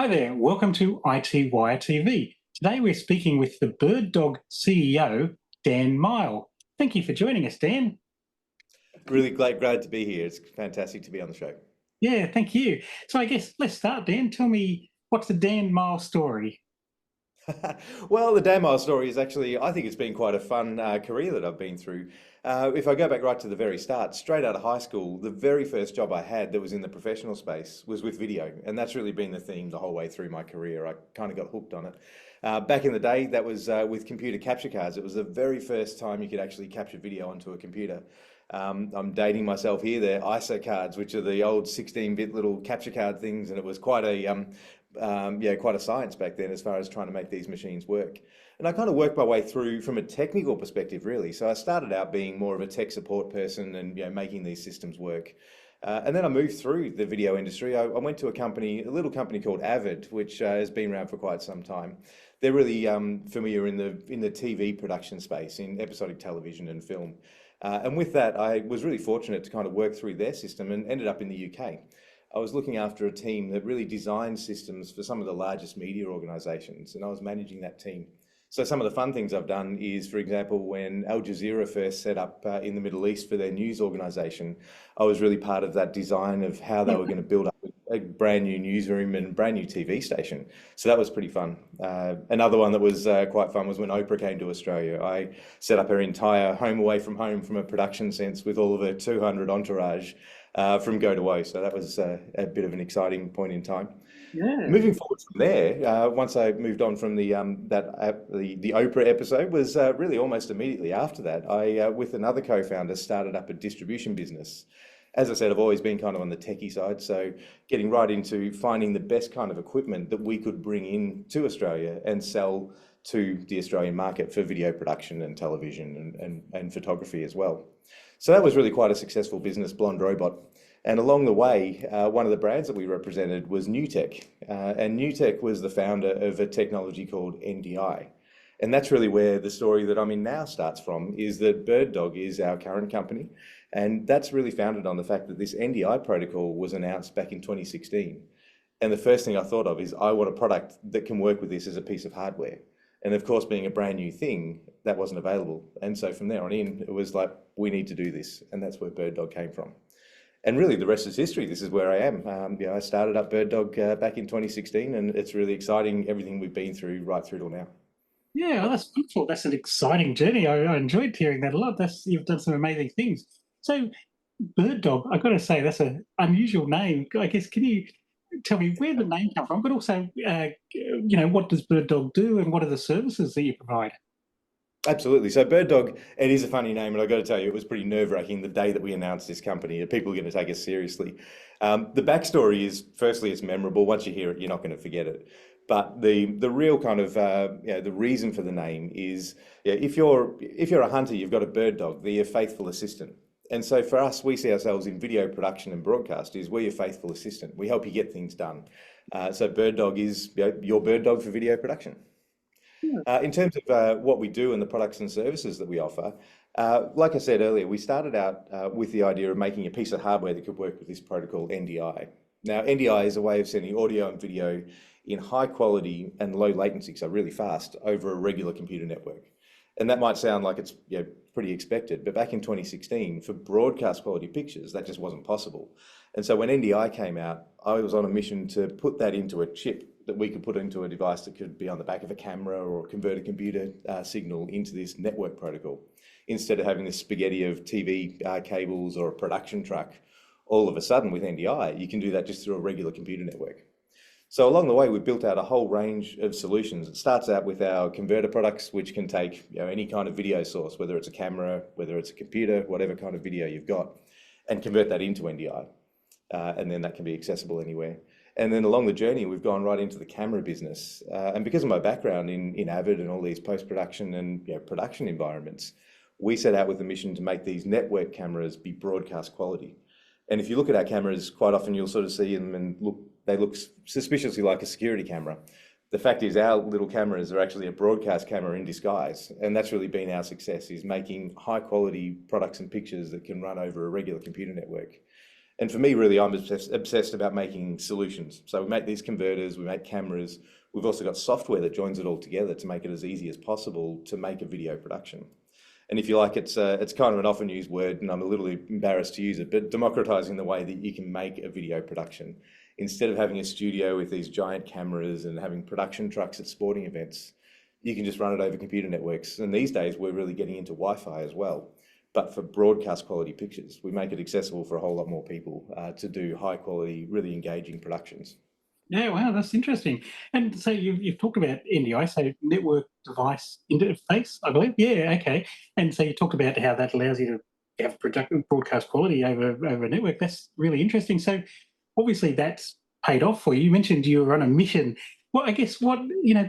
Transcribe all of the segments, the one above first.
Hi there, welcome to iTWireTV. Today we're speaking with the BirdDog CEO, Dan Miall. Thank you for joining us, Dan. Really glad to be here. It's fantastic to be on the show. Yeah, thank you. So I guess let's start, Dan. Tell me, what's the Dan Miall story? Well, the Dan Miall story is actually, I think it's been quite a fun career that I've been through. If I go back right to the very start, straight out of high school, the very first job I had that was in the professional space was with video. And that's really been the theme the whole way through my career. I kind of got hooked on it. Back in the day, that was with computer capture cards. It was the very first time you could actually capture video onto a computer. I'm dating myself here. They're ISO cards, which are the old 16-bit little capture card things, and it was quite a science back then as far as trying to make these machines work. And I kind of worked my way through from a technical perspective, really. So I started out being more of a tech support person and making these systems work. And then I moved through the video industry. I went to a little company called Avid, which has been around for quite some time. They're really familiar in the TV production space, in episodic television and film. And with that, I was really fortunate to kind of work through their system and ended up in the UK. I was looking after a team that really designed systems for some of the largest media organizations, and I was managing that team. So some of the fun things I've done is, for example, when Al Jazeera first set up in the Middle East for their news organization, I was really part of that design of how they were going to build up a brand new newsroom and brand new TV station. So that was pretty fun. Another one that was quite fun was when Oprah came to Australia. I set up her entire home away from home from a production sense with all of her 200 entourage from go to woe. So that was a bit of an exciting point in time. Yeah. Moving forward from there, once I moved on from the Oprah episode, was really almost immediately after that, I with another co-founder started up a distribution business. As I said, I've always been kind of on the techie side, so getting right into finding the best kind of equipment that we could bring in to Australia and sell to the Australian market for video production and television and photography as well. So that was really quite a successful business, Blonde Robot. And along the way, one of the brands that we represented was NewTek. And NewTek was the founder of a technology called NDI. And that's really where the story that I'm in now starts from, is that BirdDog is our current company. And that's really founded on the fact that this NDI protocol was announced back in 2016. And the first thing I thought of is I want a product that can work with this as a piece of hardware. And of course, being a brand new thing, that wasn't available. And so from there on in, it was like, we need to do this. And that's where BirdDog came from. And really, the rest is history. This is where I am. I started up BirdDog back in 2016, and it's really exciting, everything we've been through right through till now. Yeah, well, that's wonderful. That's an exciting journey. I enjoyed hearing that a lot. You've done some amazing things. So, BirdDog, I've got to say, that's an unusual name. I guess, can you tell me where the name comes from, but also, what does BirdDog do and what are the services that you provide? Absolutely. So BirdDog, it is a funny name, and I've got to tell you, it was pretty nerve-wracking the day that we announced this company. People are going to take us seriously. The backstory is, firstly, it's memorable. Once you hear it, you're not going to forget it. But the real kind of the reason for the name is, if you're a hunter, you've got a bird dog. They're your faithful assistant. And so for us, we see ourselves in video production and broadcast is we're your faithful assistant. We help you get things done. So BirdDog is your bird dog for video production. In terms of what we do and the products and services that we offer, like I said earlier, we started out with the idea of making a piece of hardware that could work with this protocol NDI. Now, NDI is a way of sending audio and video in high quality and low latency, so really fast, over a regular computer network. And that might sound like it's pretty expected, but back in 2016, for broadcast quality pictures, that just wasn't possible. And so when NDI came out, I was on a mission to put that into a chip that we could put into a device that could be on the back of a camera or convert a computer signal into this network protocol. Instead of having this spaghetti of TV cables or a production truck, all of a sudden with NDI, you can do that just through a regular computer network. So along the way, we've built out a whole range of solutions. It starts out with our converter products, which can take any kind of video source, whether it's a camera, whether it's a computer, whatever kind of video you've got, and convert that into NDI. And then that can be accessible anywhere. And then along the journey, we've gone right into the camera business. And because of my background in Avid and all these post-production and production environments, we set out with a mission to make these network cameras be broadcast quality. And if you look at our cameras, quite often you'll sort of see them and they look suspiciously like a security camera. The fact is our little cameras are actually a broadcast camera in disguise. And that's really been our success, is making high quality products and pictures that can run over a regular computer network. And for me, really, I'm obsessed about making solutions. So we make these converters, we make cameras. We've also got software that joins it all together to make it as easy as possible to make a video production. And if you like, it's kind of an often used word, and I'm a little embarrassed to use it, but democratizing the way that you can make a video production. Instead of having a studio with these giant cameras and having production trucks at sporting events, you can just run it over computer networks. And these days, we're really getting into Wi-Fi as well. But for broadcast quality pictures, we make it accessible for a whole lot more people to do high quality, really engaging productions. Yeah, wow, that's interesting. And so you've talked about NDI, so network device interface, I believe. Yeah, okay. And so you talked about how that allows you to have broadcast quality over a network. That's really interesting. So obviously that's paid off for you. You mentioned you were on a mission. Well, I guess what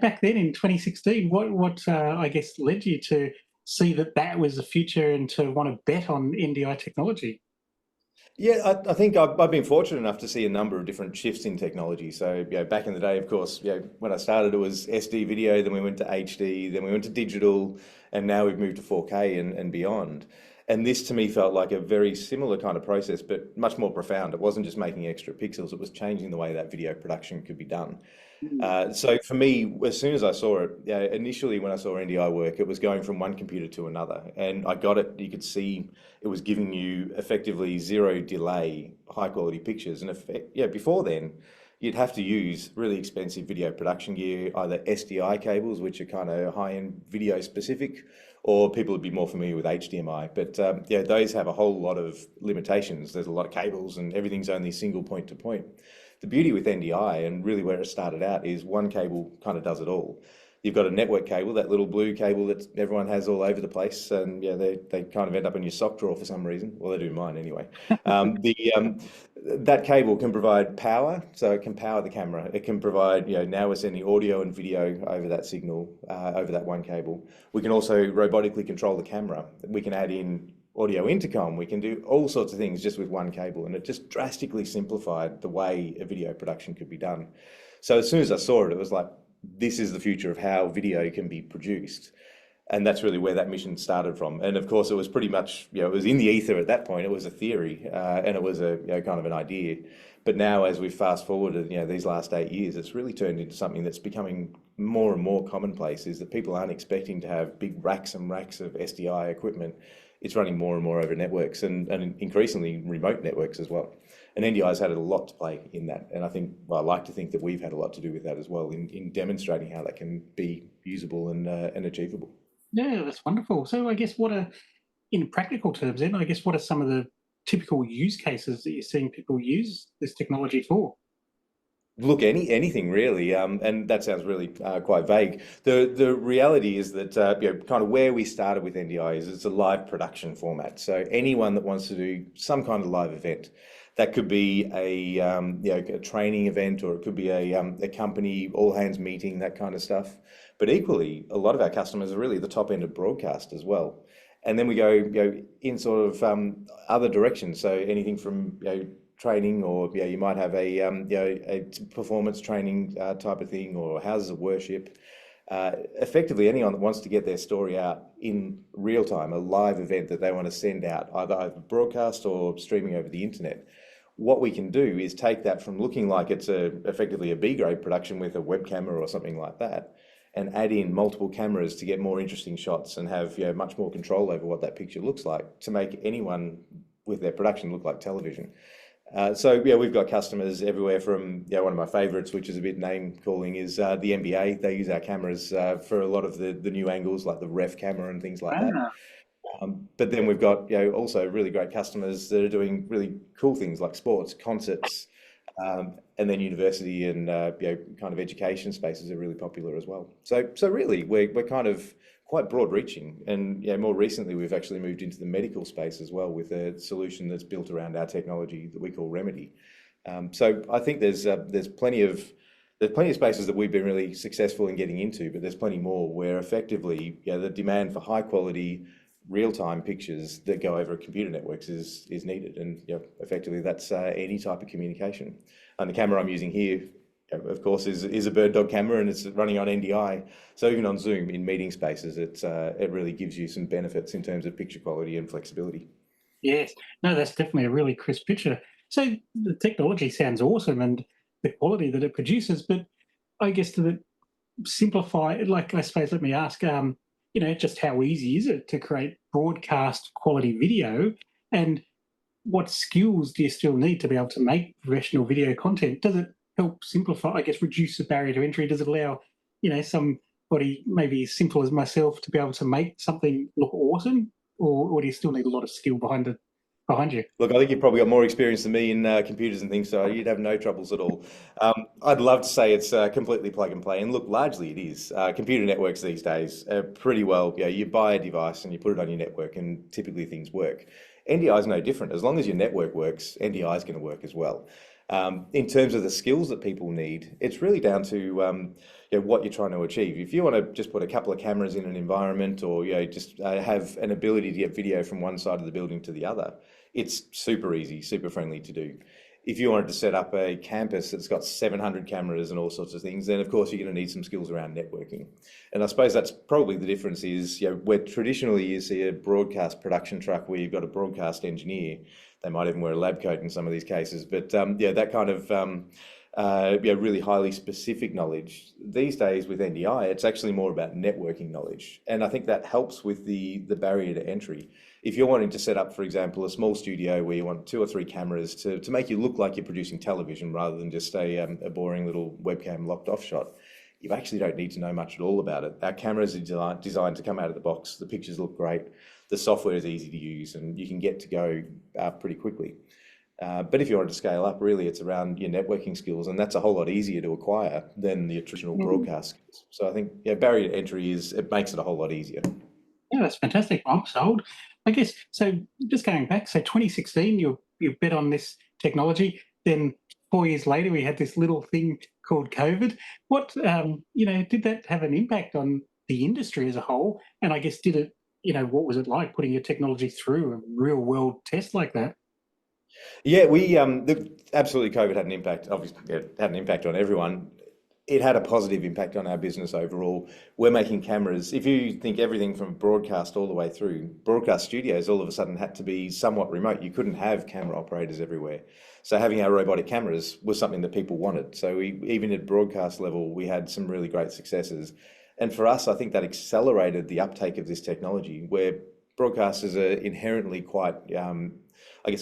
back then in 2016, what I guess led you to see that that was the future and to want to bet on NDI technology? Yeah, I think I've been fortunate enough to see a number of different shifts in technology. So, back in the day, of course, when I started, it was SD video, then we went to HD, then we went to digital, and now we've moved to 4K and beyond. And this to me felt like a very similar kind of process, but much more profound. It wasn't just making extra pixels, it was changing the way that video production could be done. Mm. So for me, as soon as I saw it, initially when I saw NDI work, it was going from one computer to another, and I got it. You could see it was giving you effectively zero delay, high quality pictures. And before then, you'd have to use really expensive video production gear, either SDI cables, which are kind of high end video specific, or people would be more familiar with HDMI. But those have a whole lot of limitations. There's a lot of cables, and everything's only single point to point. The beauty with NDI, and really where it started out, is one cable kind of does it all. You've got a network cable, that little blue cable that everyone has all over the place, and they kind of end up in your sock drawer for some reason. Well, they do mine anyway. That cable can provide power, so it can power the camera. It can provide, now we're sending audio and video over that signal, over that one cable. We can also robotically control the camera. We can add in audio intercom. We can do all sorts of things just with one cable, and it just drastically simplified the way a video production could be done. So as soon as I saw it, it was like, this is the future of how video can be produced. And that's really where that mission started from. And of course, it was pretty much, it was in the ether at that point. It was a theory, and it was a kind of an idea. But now, as we fast forwarded, these last 8 years, it's really turned into something that's becoming more and more commonplace. Is that people aren't expecting to have big racks and racks of SDI equipment. It's running more and more over networks, and increasingly remote networks as well. And NDI's had a lot to play in that. And I like to think that we've had a lot to do with that as well in demonstrating how that can be usable and achievable. Yeah, that's wonderful. So I guess in practical terms, then, I guess what are some of the typical use cases that you're seeing people use this technology for? Look, anything really, and that sounds really quite vague. The reality is that kind of where we started with NDI is it's a live production format. So anyone that wants to do some kind of live event, that could be a training event, or it could be a company all hands meeting, that kind of stuff. But equally, a lot of our customers are really the top end of broadcast as well. And then we go in sort of other directions. So anything from training, or you might have a performance training type of thing, or houses of worship. Effectively, anyone that wants to get their story out in real time, a live event that they want to send out, either over broadcast or streaming over the internet. What we can do is take that from looking like it's effectively a B-grade production with a web camera or something like that, and add in multiple cameras to get more interesting shots and have much more control over what that picture looks like, to make anyone with their production look like television. So we've got customers everywhere from one of my favourites, which is a bit name calling, is the NBA. They use our cameras for a lot of the new angles, like the ref camera and things like that. Ah, But then we've got also really great customers that are doing really cool things like sports, concerts, and then university and kind of education spaces are really popular as well. So really we're kind of quite broad reaching, and more recently we've actually moved into the medical space as well with a solution that's built around our technology that we call Remedy. So I think there's plenty of spaces that we've been really successful in getting into, but there's plenty more where effectively the demand for high quality real-time pictures that go over computer networks is needed, and effectively that's any type of communication. And the camera I'm using here, of course, is a BirdDog camera, and it's running on NDI. So even on Zoom in meeting spaces, it really gives you some benefits in terms of picture quality and flexibility. yes. No, that's definitely a really crisp picture. So the technology sounds awesome and the quality that it produces, but I guess does it simplify? Like, I suppose, let me ask, just how easy is it to create broadcast quality video, and what skills do you still need to be able to make professional video content? Does it help simplify, I guess, reduce the barrier to entry? Does it allow, somebody maybe as simple as myself to be able to make something look awesome, or do you still need a lot of skill behind you? Look, I think you've probably got more experience than me in computers and things, so you'd have no troubles at all. I'd love to say it's completely plug and play, and look, largely it is. Computer networks these days are pretty well, you buy a device and you put it on your network, and typically things work. NDI is no different. As long as your network works, NDI is going to work as well. In terms of the skills that people need, it's really down to what you're trying to achieve. If you want to just put a couple of cameras in an environment, or just have an ability to get video from one side of the building to the other, it's super easy, super friendly to do. If you wanted to set up a campus that's got 700 cameras and all sorts of things, then of course you're going to need some skills around networking. And I suppose that's probably the difference is, where traditionally you see a broadcast production truck where you've got a broadcast engineer, they might even wear a lab coat in some of these cases, but that kind of really highly specific knowledge. These days with NDI, it's actually more about networking knowledge. And I think that helps with the barrier to entry. If you're wanting to set up, for example, a small studio where you want 2 or 3 cameras to make you look like you're producing television rather than just a boring little webcam locked off shot, you actually don't need to know much at all about it. Our cameras are designed to come out of the box. The pictures look great. The software is easy to use, and you can get to go pretty quickly. But if you want to scale up, really, it's around your networking skills, and that's a whole lot easier to acquire than the traditional broadcast skills. So I think barrier to entry it makes it a whole lot easier. Yeah, that's fantastic. I'm sold. I guess so. Just going back, so 2016, you bet on this technology. Then 4 years later, we had this little thing called COVID. What did that have an impact on the industry as a whole? And I guess did it, what was it like putting your technology through a real world test like that? Yeah, absolutely COVID had an impact. Obviously, it had an impact on everyone. It had a positive impact on our business overall. We're making cameras. If you think everything from broadcast all the way through, broadcast studios all of a sudden had to be somewhat remote. You couldn't have camera operators everywhere. So having our robotic cameras was something that people wanted. So even at broadcast level, we had some really great successes. And for us, I think that accelerated the uptake of this technology, where broadcasters are inherently quite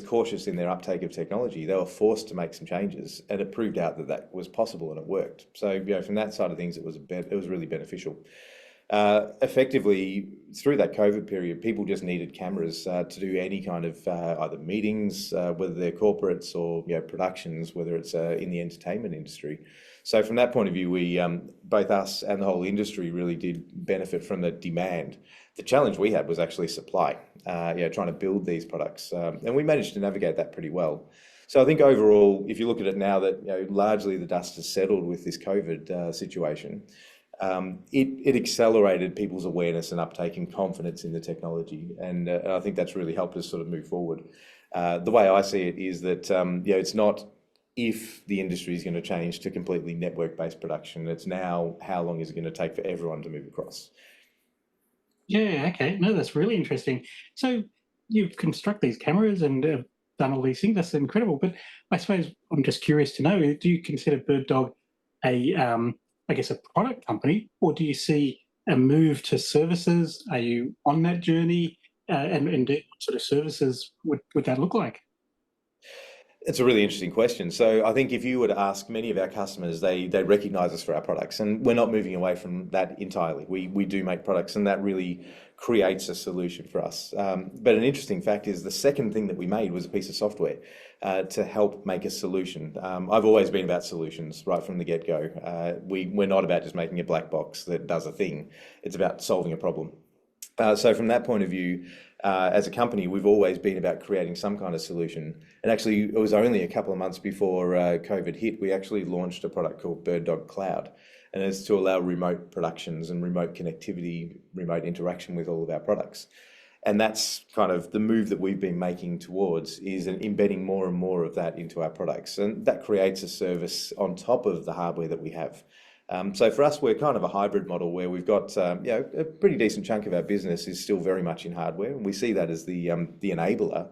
cautious in their uptake of technology. They were forced to make some changes, and it proved out that that was possible and it worked. So, from that side of things, it was really beneficial. Effectively, through that COVID period, people just needed cameras to do any kind of either meetings, whether they're corporates or productions, whether it's in the entertainment industry. So from that point of view, we both us and the whole industry really did benefit from the demand. The challenge we had was actually supply, trying to build these products, and we managed to navigate that pretty well. So I think overall, if you look at it now that largely the dust has settled with this COVID situation, it accelerated people's awareness and uptake and confidence in the technology, and I think that's really helped us sort of move forward. The way I see it is that it's not if the industry is going to change to completely network-based production. It's now how long is it going to take for everyone to move across. Yeah, okay. No, that's really interesting. So you've constructed these cameras and done all these things. That's incredible. But I suppose I'm just curious to know: do you consider BirdDog I guess, a product company, or do you see a move to services? Are you on that journey? And what sort of services would that look like? It's a really interesting question. So I think if you were to ask many of our customers, they recognize us for our products, and we're not moving away from that entirely. We do make products, and that really creates a solution for us. But an interesting fact is the second thing that we made was a piece of software to help make a solution. I've always been about solutions right from the get-go. We're not about just making a black box that does a thing. It's about solving a problem. So from that point of view, as a company, we've always been about creating some kind of solution. And actually, it was only a couple of months before COVID hit, we actually launched a product called BirdDog Cloud. And it's to allow remote productions and remote connectivity, remote interaction with all of our products. And that's kind of the move that we've been making towards, is embedding more and more of that into our products. And that creates a service on top of the hardware that we have. So for us, we're kind of a hybrid model where we've got a pretty decent chunk of our business is still very much in hardware, and we see that as the enabler.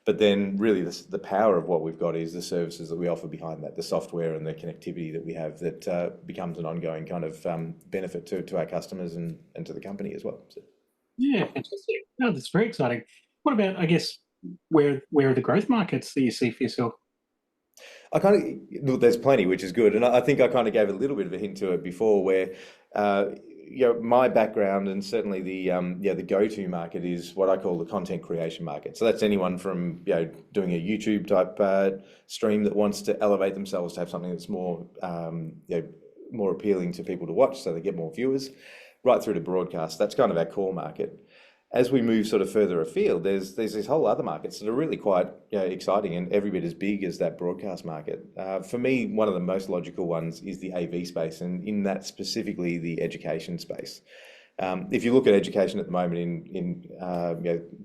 But then really the power of what we've got is the services that we offer behind that, the software and the connectivity that we have that becomes an ongoing kind of benefit to our customers and to the company as well. So. Yeah, fantastic. No, that's very exciting. What about, I guess, where are the growth markets that you see for yourself? I kind of, look, there's plenty, which is good. And I think I kind of gave a little bit of a hint to it before where, uh, my background and certainly the go-to market is what I call the content creation market. So that's anyone from, doing a YouTube type stream that wants to elevate themselves to have something that's more, more appealing to people to watch so they get more viewers, right through to broadcast. That's kind of our core market. As we move sort of further afield, there's these whole other markets that are really quite exciting and every bit as big as that broadcast market. For me, one of the most logical ones is the AV space, and in that specifically the education space. If you look at education at the moment in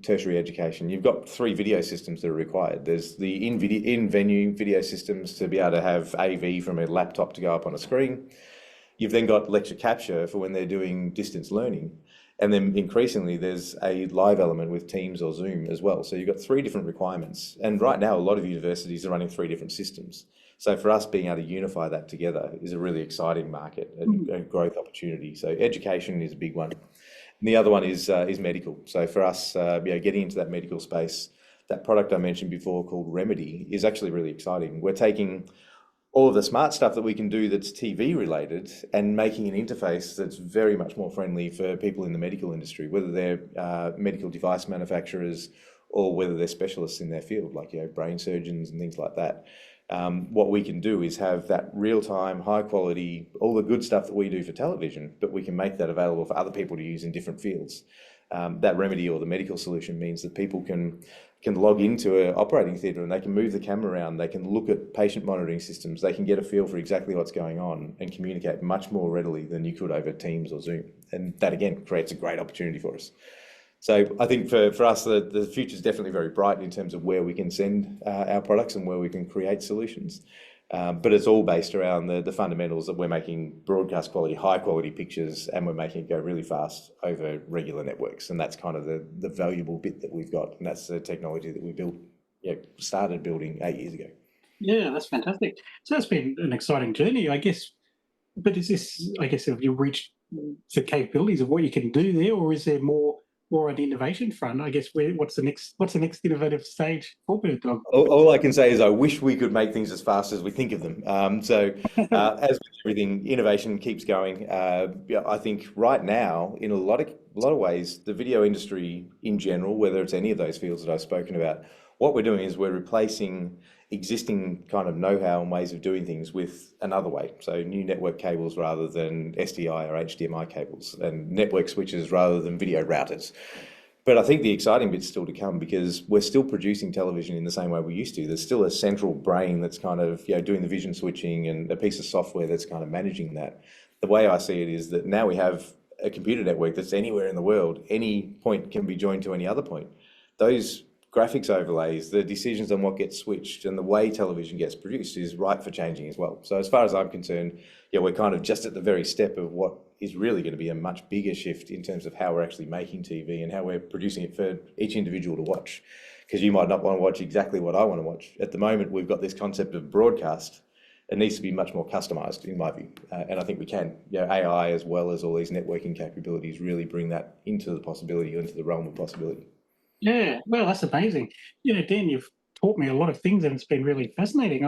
tertiary education, you've got three video systems that are required. There's the in-venue video systems to be able to have AV from a laptop to go up on a screen. You've then got lecture capture for when they're doing distance learning. And then increasingly, there's a live element with Teams or Zoom as well. So you've got three different requirements. And right now, a lot of universities are running three different systems. So for us, being able to unify that together is a really exciting market and a growth opportunity. So education is a big one. And the other one is medical. So for us, getting into that medical space, that product I mentioned before called Remedy is actually really exciting. We're taking all of the smart stuff that we can do that's TV related and making an interface that's very much more friendly for people in the medical industry, whether they're medical device manufacturers or whether they're specialists in their field, like brain surgeons and things like that. What we can do is have that real-time, high quality, all the good stuff that we do for television, but we can make that available for other people to use in different fields. That Remedy or the medical solution means that people can log into an operating theatre and they can move the camera around, they can look at patient monitoring systems, they can get a feel for exactly what's going on and communicate much more readily than you could over Teams or Zoom. And that again creates a great opportunity for us. So I think for us, the future is definitely very bright in terms of where we can send our products and where we can create solutions. But it's all based around the fundamentals that we're making broadcast quality, high quality pictures, and we're making it go really fast over regular networks. And that's kind of the valuable bit that we've got. And that's the technology that we started building 8 years ago. Yeah, that's fantastic. So that's been an exciting journey, I guess. But is this, I guess, have you reached the capabilities of what you can do there, or is there more on the innovation front? I guess what's the next innovative stage for BirdDog? All I can say is I wish we could make things as fast as we think of them. As with everything, innovation keeps going. I think right now, in a lot of ways, the video industry in general, whether it's any of those fields that I've spoken about, what we're doing is we're replacing existing kind of know-how and ways of doing things with another way. So new network cables rather than SDI or HDMI cables, and network switches rather than video routers. But I think the exciting bit's still to come because we're still producing television in the same way we used to. There's still a central brain that's kind of doing the vision switching and a piece of software that's kind of managing that. The way I see it is that now we have a computer network that's anywhere in the world. Any point can be joined to any other point. Those graphics overlays, the decisions on what gets switched and the way television gets produced is ripe for changing as well. So as far as I'm concerned, we're kind of just at the very step of what is really going to be a much bigger shift in terms of how we're actually making TV and how we're producing it for each individual to watch. Because you might not want to watch exactly what I want to watch. At the moment, we've got this concept of broadcast. It needs to be much more customized, in my view. And I think we can. AI as well as all these networking capabilities really bring that into the possibility, into the realm of possibility. Yeah, well, that's amazing. Dan, you've taught me a lot of things, and it's been really fascinating.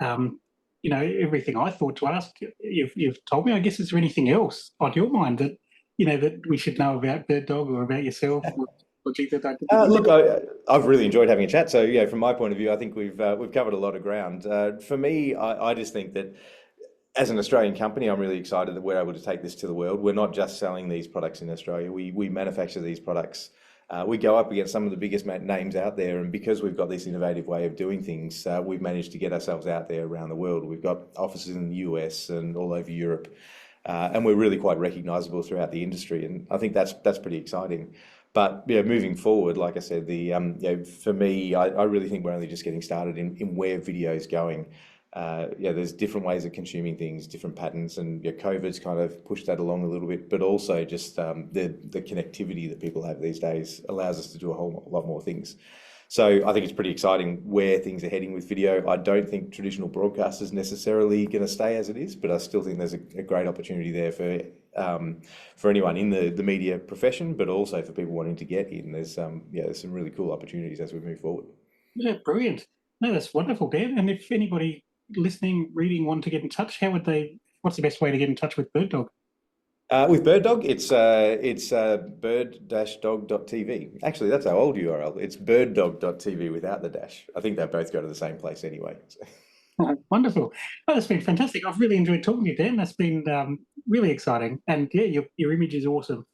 Everything I thought to ask, you've told me. I guess, is there anything else on your mind that we should know about BirdDog or about yourself? Or do you think I didn't know? Look, I've really enjoyed having a chat. So from my point of view, I think we've covered a lot of ground. For me, I just think that as an Australian company, I'm really excited that we're able to take this to the world. We're not just selling these products in Australia. We manufacture these products. We go up against some of the biggest names out there, and because we've got this innovative way of doing things, we've managed to get ourselves out there around the world. We've got offices in the US and all over Europe, and we're really quite recognisable throughout the industry, and I think that's pretty exciting. But moving forward, like I said, for me, I really think we're only just getting started in where video is going. There's different ways of consuming things, different patterns, and COVID's kind of pushed that along a little bit, but also just the connectivity that people have these days allows us to do a whole lot more things. So I think it's pretty exciting where things are heading with video. I don't think traditional broadcast is necessarily going to stay as it is, but I still think there's a great opportunity there for anyone in the media profession, but also for people wanting to get in. There's some really cool opportunities as we move forward. Yeah, brilliant. No, that's wonderful, Dan. And if anybody listening, reading, want to get in touch, how would they? What's the best way to get in touch with BirdDog? With BirdDog, it's bird-dog.tv. Actually, that's our old URL. It's birddog.tv without the dash. I think they both go to the same place anyway. So. Wonderful. Oh, that's been fantastic. I've really enjoyed talking to you, Dan. That's been really exciting. And yeah, your image is awesome.